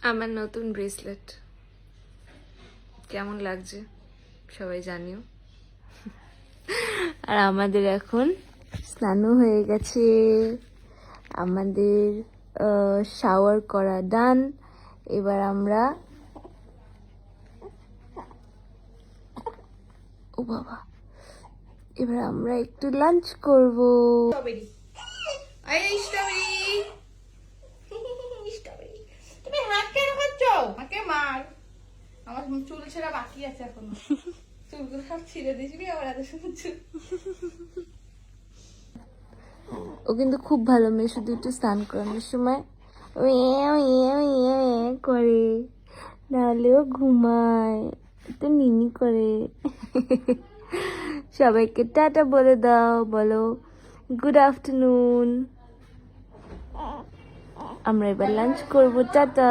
আমার নতুন ব্রেসলেট কেমন লাগছে সবাই জানিও। আর আমাদের এখন স্নানও হয়ে গেছে, আমাদের শাওয়ার করা ডান। এবার আমরা ও বাবা এবার আমরা একটু লাঞ্চ করব। স্ট্রবেরি, এই স্ট্রবেরি, স্ট্রবেরি। তুমি হাত কেন খাচ্ছ? আমাকে মার। আমার চুল ছেঁড়া বাকি আছে এখনো। চুলগুলো সব ছিঁড়ে দিয়েছিলি আবার এত সুন্দর চুল। ও কিন্তু খুব ভালো মেয়ে, শুধু একটু স্নান করানোর সময় করে, নাহলে ও ঘুমায়, তো নিনি করে। সবাইকে টাটা বলে দাও, বলো গুড আফটারনুন। আমরা এবার লাঞ্চ করবো, টাটা।